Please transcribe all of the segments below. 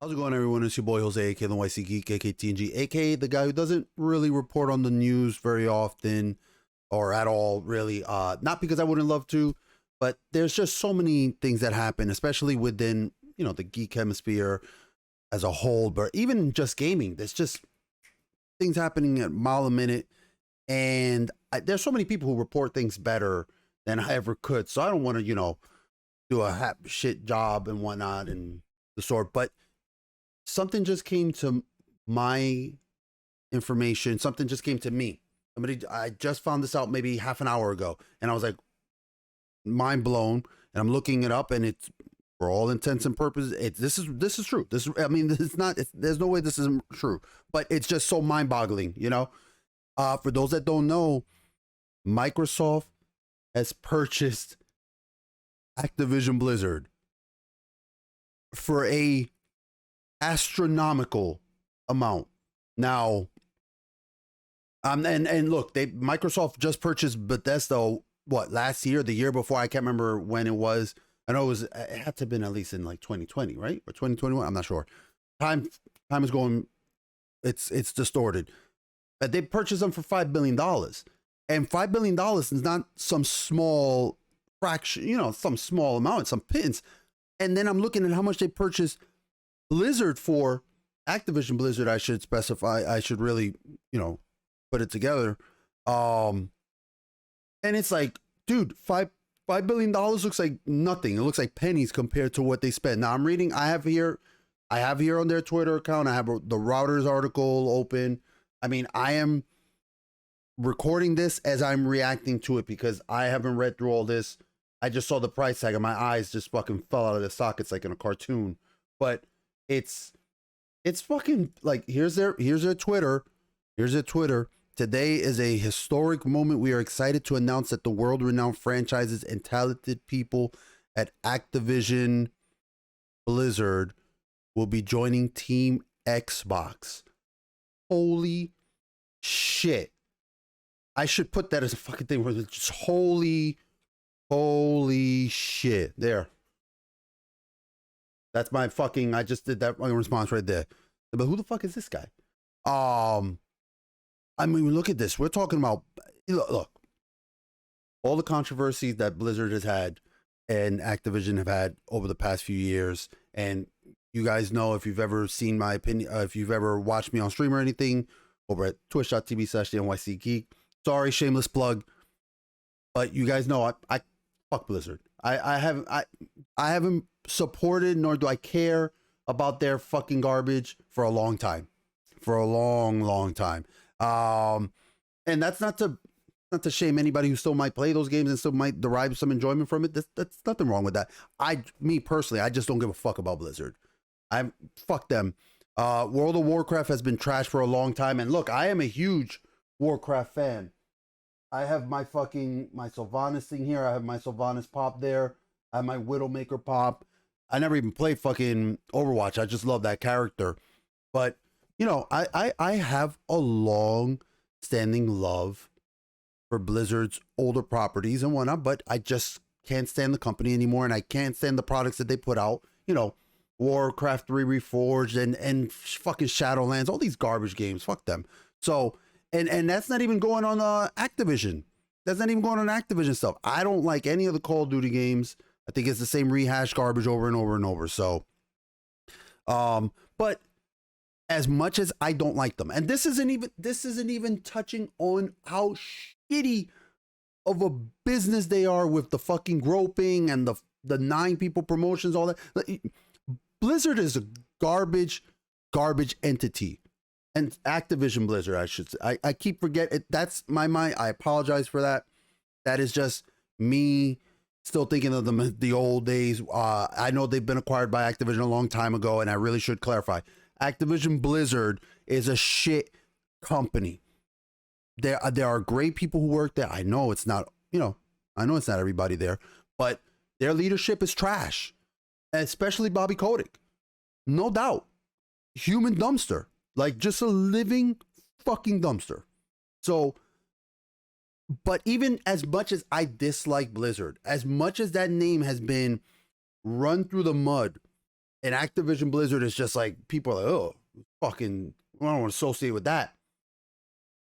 How's it going, everyone? It's your boy Jose, aka TheNYCGeek, aka TNG, aka the guy who doesn't really report on the news very often or at all, really. Not because I wouldn't love to, but there's just so many things that happen, especially within, the geek hemisphere as a whole, but even just gaming. There's just things happening at mile a minute. And there's so many people who report things better than I ever could. So I don't want to, do a shit job and whatnot and the sort. But something just came to my information. Something just came to me. I just found this out maybe half an hour ago, and I was like, mind blown. And I'm looking it up, and it's for all intents and purposes, this is true. There's no way this isn't true, but it's just so mind boggling. For those that don't know, Microsoft has purchased Activision Blizzard for a astronomical amount. Now, and look, Microsoft just purchased Bethesda last year, the year before, I can't remember when it was. I know it had to have been at least in like 2020, right? Or 2021, I'm not sure. Time is going, it's distorted. They purchased them for $5 billion. And $5 billion is not some small fraction, some small amount, some pins. And then I'm looking at how much they purchased Blizzard for, Activision Blizzard, I should specify. I should really, put it together. And it's like, dude, $5 billion looks like nothing. It looks like pennies compared to what they spent. Now I'm reading, I have here on their Twitter account, I have the Routers article open. I mean, I am recording this as I'm reacting to it because I haven't read through all this. I just saw the price tag and my eyes just fucking fell out of the sockets like in a cartoon. But it's fucking like, here's their Twitter. Here's their Twitter. Today is a historic moment. We are excited to announce that the world-renowned franchises and talented people at Activision Blizzard will be joining Team Xbox. Holy shit. I should put that as a fucking thing where it's just holy shit. There. That's my fucking, I just did that response right there. But who the fuck is this guy? I mean, look at this. We're talking about, look, all the controversies that Blizzard has had and Activision have had over the past few years. And you guys know, if you've ever seen my opinion, if you've ever watched me on stream or anything over at twitch.tv/TheNYCGeek. Sorry, shameless plug. But you guys know I fuck Blizzard. I haven't supported, nor do I care about their fucking garbage for a long time. For a long time. And that's not to shame anybody who still might play those games and still might derive some enjoyment from it. That's nothing wrong with that. Me personally, I just don't give a fuck about Blizzard. Fuck them. World of Warcraft has been trashed for a long time. And look, I am a huge Warcraft fan. I have my Sylvanas thing here. I have my Sylvanas pop there. I have my Widowmaker pop. I never even played fucking Overwatch. I just love that character. But, I have a long-standing love for Blizzard's older properties and whatnot, but I just can't stand the company anymore, and I can't stand the products that they put out. Warcraft 3 Reforged and fucking Shadowlands, all these garbage games. Fuck them. So, and that's not even going on Activision. That's not even going on Activision stuff. I don't like any of the Call of Duty games. I think it's the same rehash garbage over and over and over. So, but as much as I don't like them, and this isn't even touching on how shitty of a business they are with the fucking groping and the 9 people promotions, all that. Blizzard is a garbage entity. And Activision Blizzard, I should say. I keep forgetting. That's my mind. I apologize for that. That is just me still thinking of the old days. I know they've been acquired by Activision a long time ago, and I really should clarify. Activision Blizzard is a shit company. There are great people who work there. I know it's not, I know it's not everybody there, but their leadership is trash. Especially Bobby Kotick. No doubt. Human dumpster. Like, just a living fucking dumpster. So, but even as much as I dislike Blizzard, as much as that name has been run through the mud And Activision Blizzard is just like, people are like, oh, fucking, I don't want to associate with that.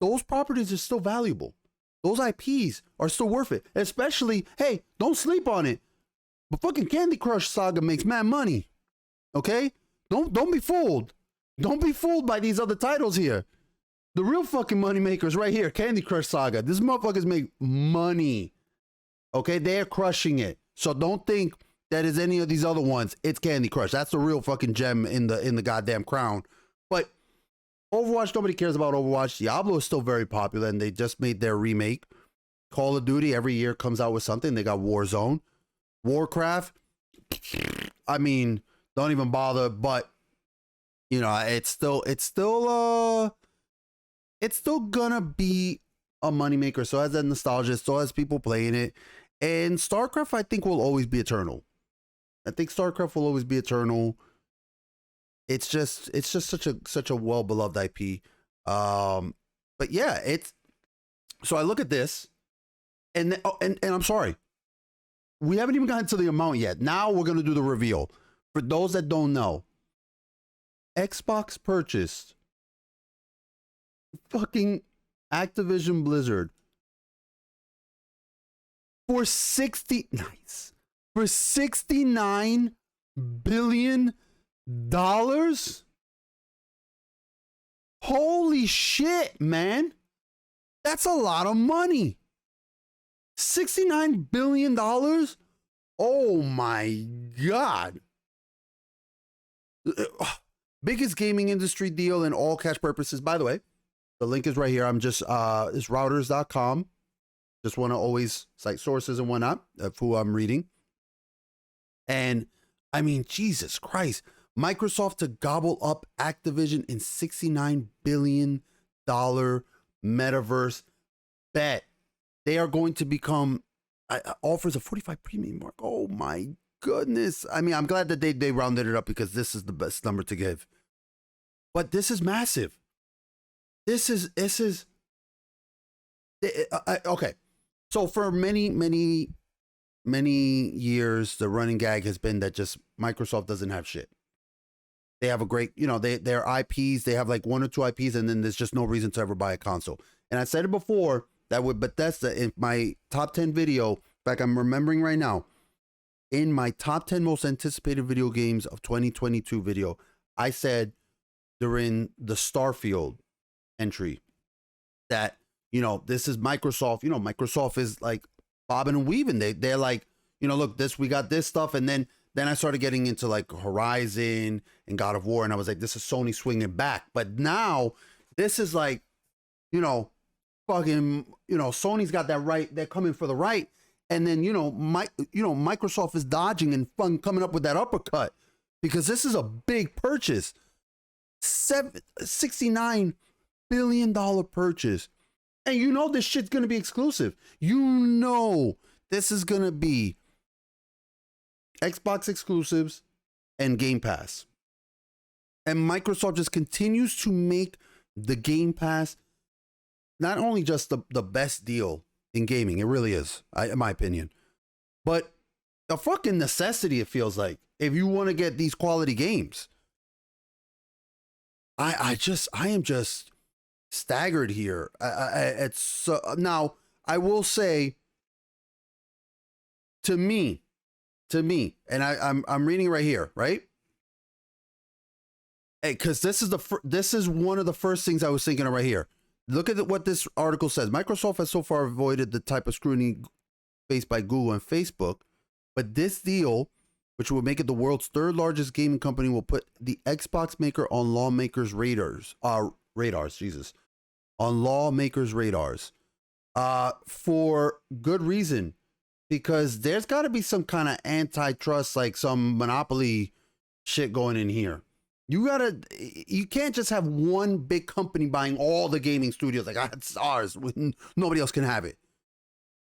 Those properties are still valuable. Those IPs are still worth it. Especially, hey, don't sleep on it. But fucking Candy Crush Saga makes mad money. Okay? Don't be fooled. Don't be fooled by these other titles here. The real fucking money makers right here, Candy Crush Saga. These motherfuckers make money. Okay? They're crushing it. So don't think that is any of these other ones. It's Candy Crush. That's the real fucking gem in the goddamn crown. But Overwatch, nobody cares about Overwatch. Diablo is still very popular, and they just made their remake. Call of Duty every year comes out with something. They got Warzone. Warcraft, I mean, don't even bother, but you know, it's still gonna be a moneymaker. So has that nostalgia, so has people playing it. And StarCraft, I think, will always be eternal. I think StarCraft will always be eternal. It's just such a well-beloved IP. But yeah, so I look at this and I'm sorry. We haven't even gotten to the amount yet. Now we're going to do the reveal. For those that don't know, Xbox purchased fucking Activision Blizzard for $69 billion. Holy shit, man. That's a lot of money. $69 billion? Oh my God. Biggest gaming industry deal in all cash purposes. By the way, the link is right here. I'm just, it's routers.com. Just want to always cite sources and whatnot of who I'm reading. And I mean, Jesus Christ, Microsoft to gobble up Activision in $69 billion metaverse bet. They are going to become offers a 45 premium mark. Oh my goodness. I mean, I'm glad that they rounded it up because this is the best number to give. But this is massive. This is okay. So for many years, the running gag has been that just Microsoft doesn't have shit. They have a great, you know, their IPs, they have like 1 or 2 IPs, and then there's just no reason to ever buy a console. And I said it before, that with Bethesda, in my top 10 video, in fact, I'm remembering right now, in my top 10 most anticipated video games of 2022 video, I said during the Starfield entry that, you know, this is Microsoft. You know, Microsoft is like bobbing and weaving. They're like, you know, look, we got this stuff. And then I started getting into like Horizon and God of War. And I was like, this is Sony swinging back. But now this is like, you know, fucking, you know, Sony's got that right. They're coming for the right. And then, Microsoft is dodging and coming up with that uppercut because this is a big purchase. $69 billion purchase. And you know this shit's going to be exclusive. You know this is going to be Xbox exclusives and Game Pass. And Microsoft just continues to make the Game Pass not only just the best deal in gaming, it really is, in my opinion, but a fucking necessity, it feels like, if you want to get these quality games. I am just staggered here. It's now I will say, to me, and I'm reading right here, right? Hey, because this is one of the first things I was thinking of right here. Look at what this article says. Microsoft has so far avoided the type of scrutiny faced by Google and Facebook, but this deal, which will make it the world's 3rd largest gaming company, will put the Xbox maker on lawmakers' radars. On lawmakers' radars. For good reason, because there's got to be some kind of antitrust, like some monopoly shit going in here. You can't just have one big company buying all the gaming studios. Like, it's ours. Nobody else can have it.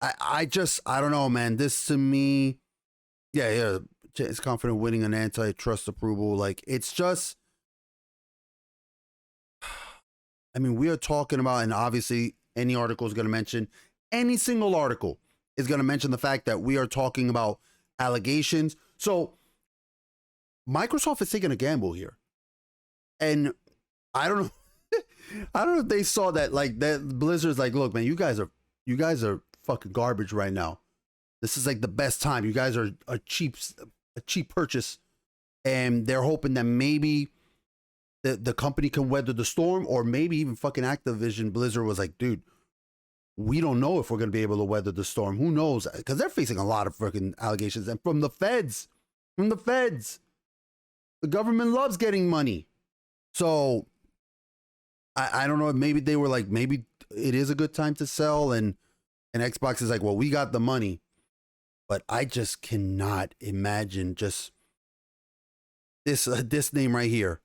I don't know, man. This to me, yeah. It's confident winning an antitrust approval. Like, it's just, I mean, we are talking about, and obviously any article is going to mention, any single article is going to mention the fact that we are talking about allegations. So Microsoft is taking a gamble here. And I don't know. I don't know if they saw that, like, that Blizzard's like, look, man, you guys are fucking garbage right now. This is like the best time. You guys are a cheap purchase. And they're hoping that maybe the company can weather the storm, or maybe even fucking Activision Blizzard was like, dude, we don't know if we're going to be able to weather the storm. Who knows? Because they're facing a lot of fucking allegations. And from the feds. The government loves getting money. So I don't know. Maybe they were like, maybe it is a good time to sell. And Xbox is like, well, we got the money. But I just cannot imagine just this name right here.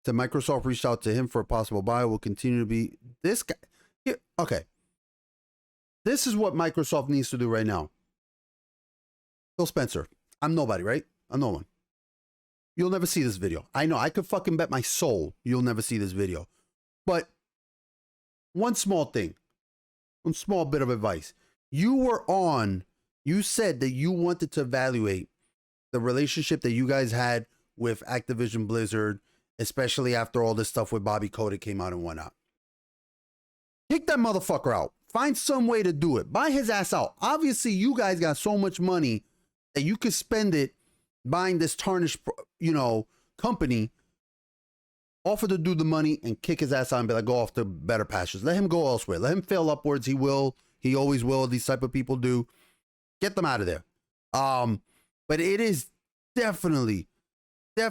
So Microsoft reached out to him for a possible buy. Will continue to be this guy. Here, okay. This is what Microsoft needs to do right now. Phil Spencer. I'm nobody, right? I'm no one. You'll never see this video. I know. I could fucking bet my soul you'll never see this video. But one small thing. One small bit of advice. You said that you wanted to evaluate the relationship that you guys had with Activision Blizzard, especially after all this stuff with Bobby Kotick came out and whatnot. Kick that motherfucker out. Find some way to do it. Buy his ass out. Obviously, you guys got so much money that you could spend it buying this tarnished, company. Offer to do the money and kick his ass out and be like, go off to better pastures. Let him go elsewhere. Let him fail upwards. He will. He always will. These type of people do. Get them out of there. But it is definitely a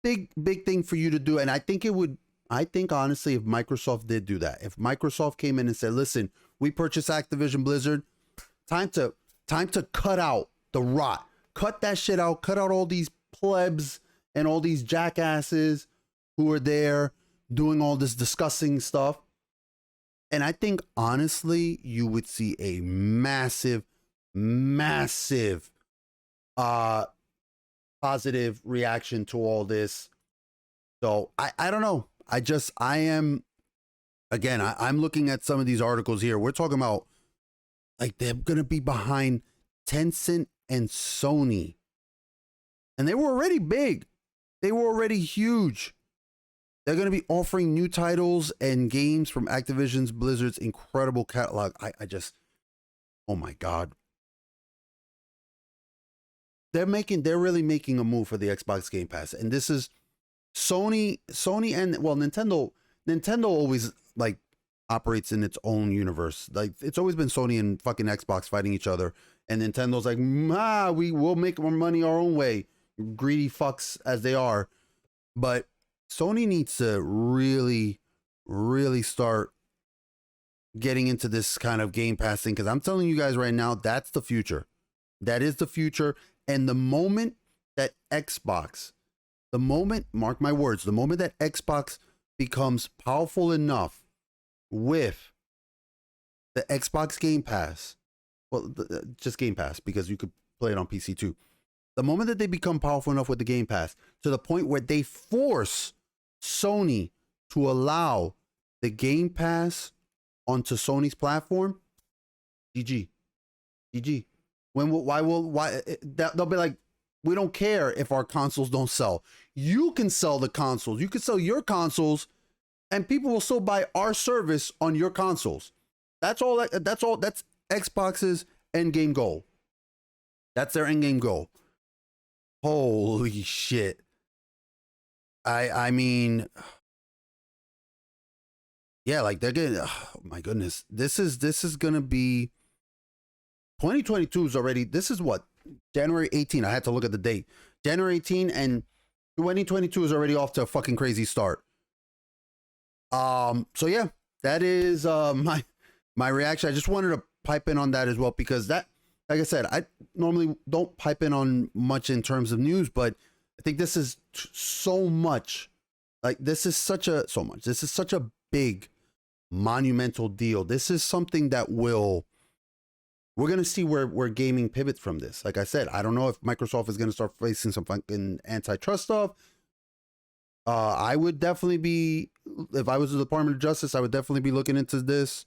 big thing for you to do. And I think honestly, if Microsoft did do that, if Microsoft came in and said, listen, we purchased Activision Blizzard, time to cut out the rot. Cut that shit out. Cut out all these plebs and all these jackasses who are there doing all this disgusting stuff. And I think, honestly, you would see a massive positive reaction to all this. So I don't know. I'm looking at some of these articles here. We're talking about, like, they're going to be behind Tencent and Sony. And they were already big. They were already huge. They're going to be offering new titles and games from Activision's Blizzard's incredible catalog. Oh my God. They're really making a move for the Xbox Game Pass. And this is Sony and, well, Nintendo always, like, operates in its own universe. Like, it's always been Sony and fucking Xbox fighting each other. And Nintendo's like, we will make our money our own way. Greedy fucks as they are. But Sony needs to really, really start getting into this kind of Game Pass thing. Because I'm telling you guys right now, that's the future. That is the future. And the moment that mark my words, the moment that Xbox becomes powerful enough with the Xbox Game Pass, well, just Game Pass, because you could play it on PC too. The moment that they become powerful enough with the Game Pass to the point where they force Sony to allow the Game Pass onto Sony's platform, GG. Why they'll be like, we don't care if our consoles don't sell. You can sell the consoles. You can sell your consoles and people will still buy our service on your consoles. That's Xbox's endgame goal. That's their endgame goal. Holy shit. I mean, yeah, like they're getting, oh my goodness. This is going to be 2022 is already, this is what, January 18. I had to look at the date. January 18, and 2022 is already off to a fucking crazy start. So yeah, that is my reaction. I just wanted to pipe in on that as well, because that, like I said, I normally don't pipe in on much in terms of news, but I think this is so much. Like, this is such a big monumental deal. This is something that we're going to see where gaming pivots from this. Like I said, I don't know if Microsoft is going to start facing some fucking antitrust stuff. I would definitely be, if I was the Department of Justice, I would definitely be looking into this.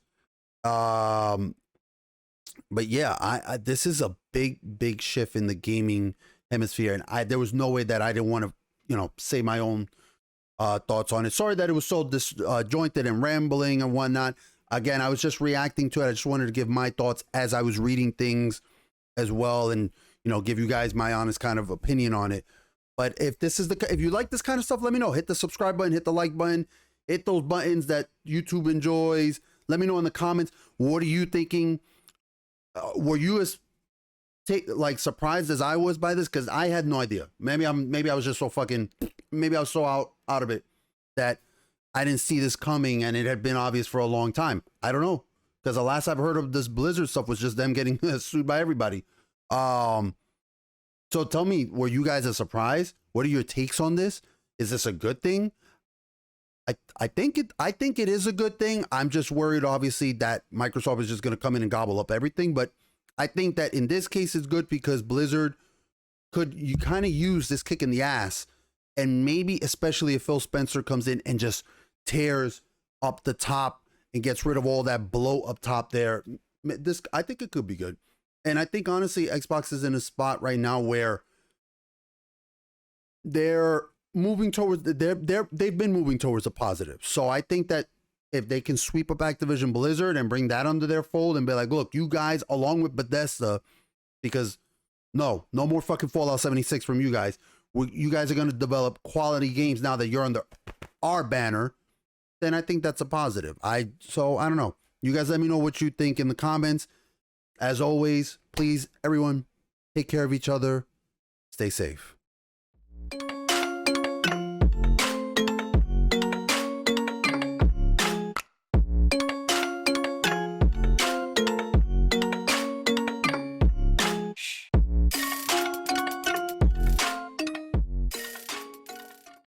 But yeah, I this is a big shift in the gaming hemisphere, and there was no way that I didn't want to, say my own thoughts on it. Sorry that it was so disjointed and rambling and whatnot. Again, I was just reacting to it. I just wanted to give my thoughts as I was reading things as well, and give you guys my honest kind of opinion on it. But if you like this kind of stuff, let me know. Hit the subscribe button, hit the like button, hit those buttons that YouTube enjoys. Let me know in the comments. What are you thinking? Were you as surprised as I was by this? Because I had no idea. Maybe I was just so fucking. Maybe I was so out of it that I didn't see this coming, and it had been obvious for a long time. I don't know, because the last I've heard of this Blizzard stuff was just them getting sued by everybody. So tell me, were you guys a surprise? What are your takes on this? Is this a good thing? I think it is a good thing. I'm just worried, obviously, that Microsoft is just going to come in and gobble up everything. But I think that in this case, it's good because Blizzard you kind of use this kick in the ass, and maybe especially if Phil Spencer comes in and just tears up the top and gets rid of all that bloat up top there. I think it could be good. And I think honestly, Xbox is in a spot right now where they're moving towards they've been moving towards a positive. So I think that if they can sweep up Activision Blizzard and bring that under their fold and be like, look, you guys, along with Bethesda, because no more fucking Fallout 76 from you guys. You guys are going to develop quality games now that you're under our banner. Then I think that's a positive. So I don't know. You guys let me know what you think in the comments. As always, please, everyone, take care of each other. Stay safe.